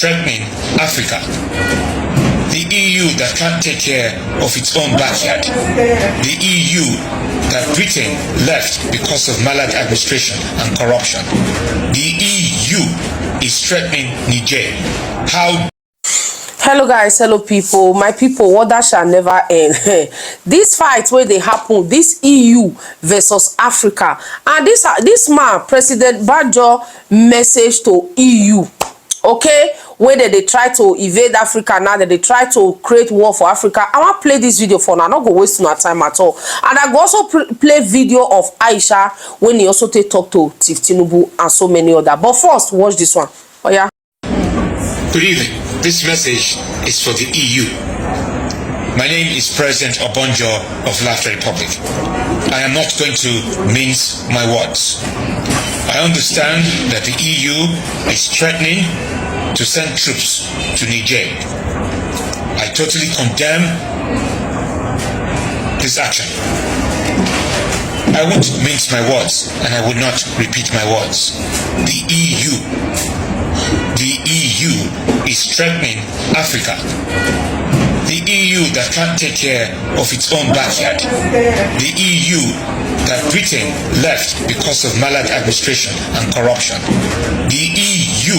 threatening Africa. The EU that can't take care of its own backyard. The EU that Britain left because of maladministration and corruption. The EU is threatening Niger. How? Hello guys, hello people, my people, what that shall never end. This fight where they happen, this EU versus Africa, and this man, President Obanjo, message to EU, okay, where they try to invade Africa now, that they try to create war for Africa. I want to play this video for now. I'm not going to waste no time at all. And I go also play video of Aisha when he also talk to Tinubu and so many other. But first, watch this one. Oh yeah. Good evening. This message is for the EU. My name is President Obanjo of Laughter Republic. I am not going to mince my words. I understand that the EU is threatening to send troops to Niger. I totally condemn this action. I won't mince my words, and I will not repeat my words. The EU is threatening Africa. The EU that can't take care of its own backyard. The EU that Britain left because of maladministration and corruption. The EU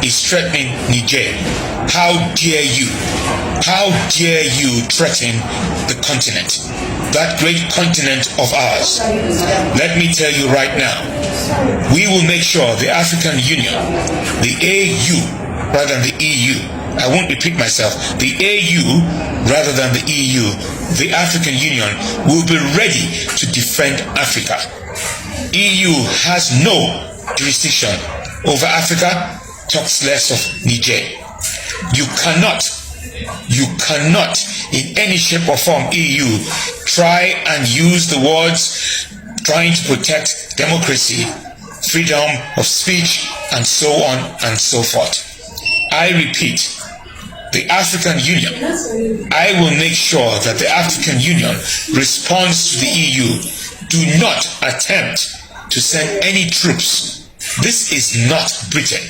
is threatening Niger. How dare you? How dare you threaten the continent? That great continent of ours. Let me tell you right now, we will make sure the African Union, the AU, rather than the EU, I won't repeat myself, the AU rather than the EU, the African Union will be ready to defend Africa. EU has no jurisdiction over Africa, talks less of Niger. You cannot in any shape or form, EU, try and use the words trying to protect democracy, freedom of speech, and so on and so forth. I repeat, the African Union, I will make sure that the African Union responds to the EU. Do not attempt to send any troops. This is not Britain.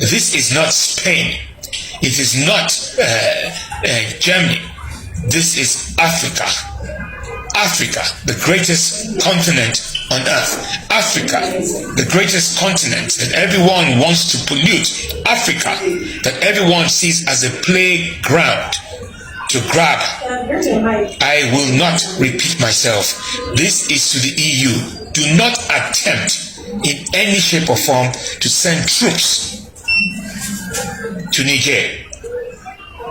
This is not Spain. It is not Germany. This is Africa. Africa, the greatest continent on earth. Africa, the greatest continent that everyone wants to pollute. Africa, that everyone sees as a playground to grab. I will not repeat myself. This is to the EU. Do not attempt in any shape or form to send troops to Niger.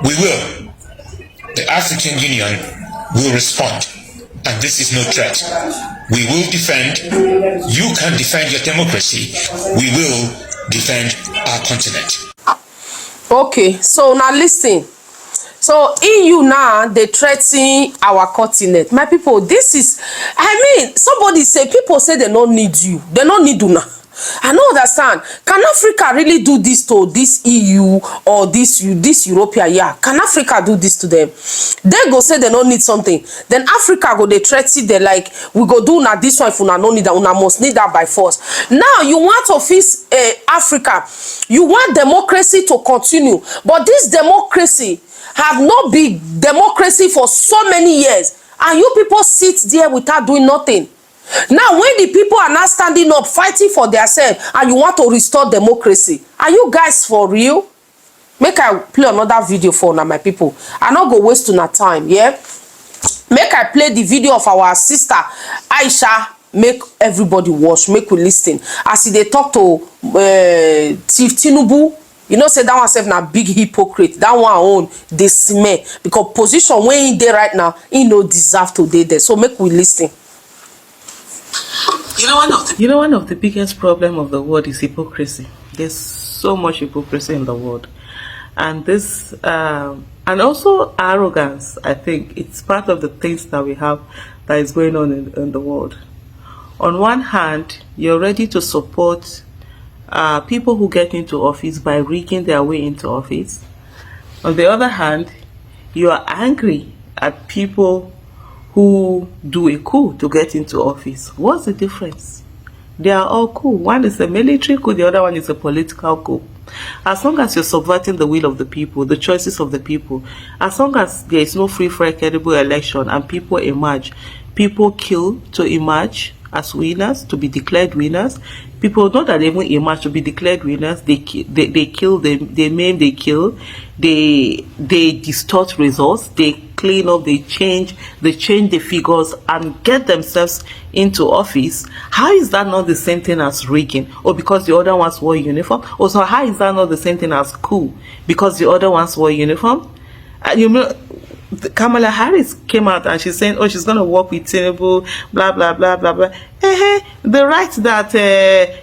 We will. The African Union will respond. And this is no threat. We will defend. You can defend your democracy. We will defend our continent. Okay, so now listen. So EU now they threaten our continent. My people, this is, I mean, somebody say, people say they don't need you. They don't need you now. I don't understand. Can Africa really do this to this EU or this European? Yeah. Can Africa do this to them? They go say they don't need something. Then Africa go they threaten they like we go do now this one if una no need that, una must need that by force. Now you want to fix Africa. You want democracy to continue, but this democracy have not been democracy for so many years, and you people sit there without doing nothing. Now, when the people are not standing up, fighting for themselves, and you want to restore democracy, are you guys for real? Make I play another video for now, my people. I not go waste on time, yeah? Make I play the video of our sister, Aisha. Make everybody watch, make we listen. As they talk to Tinubu, you know, say that one self na big hypocrite. That one own, they smell. Because position where he there right now, he no deserve to be there. So make we listen. You know, one of the biggest problem of the world is hypocrisy. There's so much hypocrisy in the world, and this and also arrogance. I think it's part of the things that we have that is going on in the world. On one hand, you're ready to support people who get into office by rigging their way into office. On the other hand, you are angry at people who do a coup to get into office. What's the difference? They are all coup. One is a military coup, the other one is a political coup. As long as you're subverting the will of the people, the choices of the people, as long as there is no free, fair, credible election and people emerge, people kill to emerge as winners, to be declared winners. People, not that they even emerge to be declared winners, they kill, they maim, they kill, they distort results, they clean up, they change the figures and get themselves into office. How is that not the same thing as rigging? Or because the other ones wore uniform? Or so how is that not the same thing as coup? Because the other ones wore uniform? You know, Kamala Harris came out and she's saying, oh, she's going to work with Tinubu, blah, blah, blah, blah, blah. The right that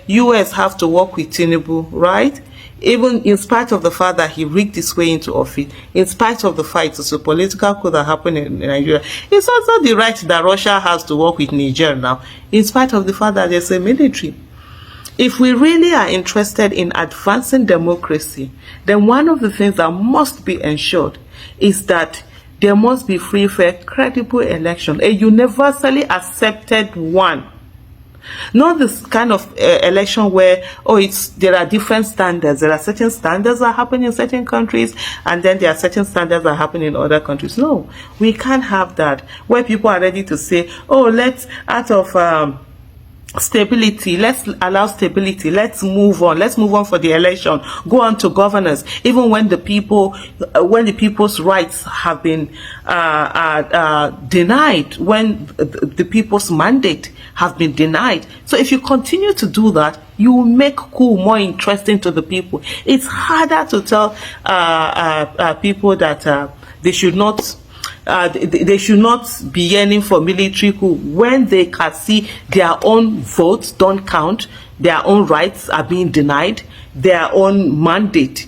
US have to work with Tinubu, right? Even in spite of the fact that he rigged his way into office, in spite of the fight, it's a political coup that happened in Nigeria, it's also the right that Russia has to work with Niger now, in spite of the fact that there's a military. If we really are interested in advancing democracy, then one of the things that must be ensured is that there must be free, fair, credible election, a universally accepted one. Not this kind of election where, there are different standards. There are certain standards that happen in certain countries, and then there are certain standards that happen in other countries. No, we can't have that, where people are ready to say, let's, out of stability, let's allow stability, let's move on for the election, go on to governance, even when the people's rights have been denied, when the people's mandate have been denied. So if you continue to do that, you will make coup more interesting to the people. It's harder to tell people that they should not be yearning for military coup when they can see their own votes don't count, their own rights are being denied, their own mandate.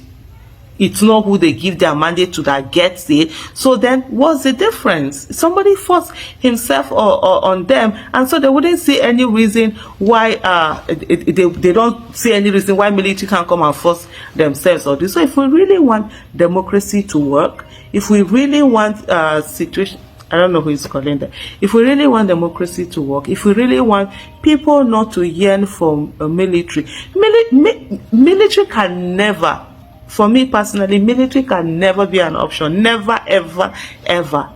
It's not who they give their mandate to that gets it. So then what's the difference? Somebody forced himself on them, and so they wouldn't see any reason why they don't see any reason why military can come and force themselves or this. So if we really want democracy to work, if we really want situation, I don't know who is calling that. If we really want democracy to work, if we really want people not to yearn for a military can never, for me personally, military can never be an option. Never, ever, ever.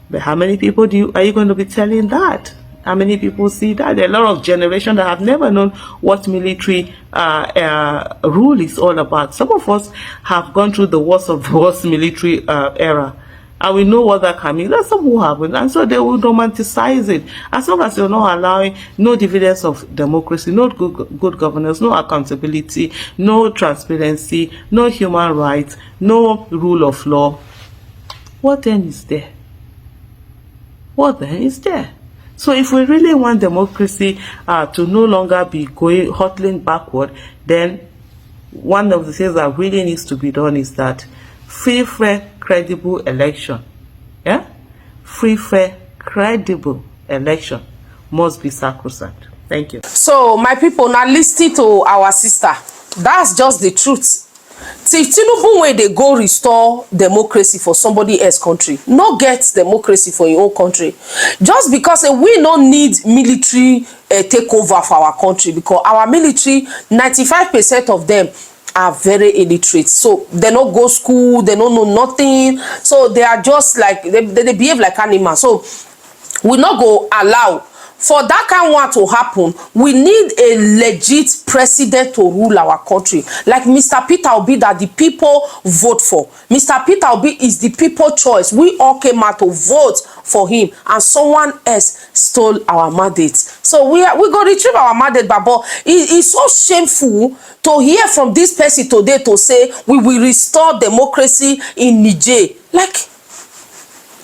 But how many people are you going to be telling that? How many people see that? There are a lot of generations that have never known what military rule is all about. Some of us have gone through the worst of the worst military era, and we know what that can mean. There's some who haven't, and so they will romanticize it. As long as you're not allowing no dividends of democracy, no good governance, no accountability, no transparency, no human rights, no rule of law, what then is there? What then is there? So if we really want democracy to no longer be hurtling backward, then one of the things that really needs to be done is that free, fair, credible election. Yeah? Free, fair, credible election must be sacrosanct. Thank you. So my people, now listen to our sister. That's just the truth. Till Tinubu when they go restore democracy for somebody else country, no get democracy for your own country, just because we no need military takeover for our country, because our military, 95% of them are very illiterate, so they no go school, they don't know nothing, so they are just like they behave like animals. So we not go allow for that kind of one to happen. We need a legit president to rule our country, like Mr. Peter Obi, that the people vote for. Mr. Peter Obi is the people choice. We all came out to vote for him, and someone else stole our mandate. So we go retrieve our mandate, but it's so shameful to hear from this person today to say we will restore democracy in Niger. Like,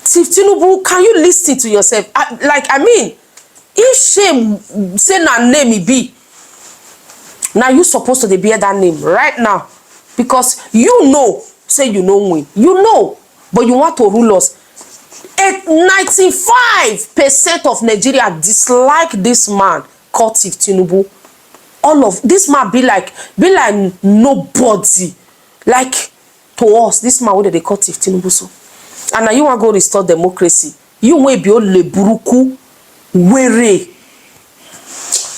Tinubu, can you listen to yourself? I mean, if shame say na name e be, now you supposed to bear that name right now, because you know say you no win, you know, but you want to rule us. 95% of Nigeria dislike this man called Tinubu. All of this man be like nobody. Like, to us, this man wey they call Tinubu so. And now you want to go restore democracy. You will be ole buruku were.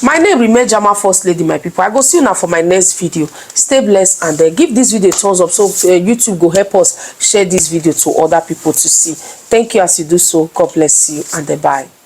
My name remain Jama First Lady, my people. I go see you now for my next video. Stay blessed and give this video a thumbs up so YouTube go help us share this video to other people to see. Thank you as you do so. God bless you and bye.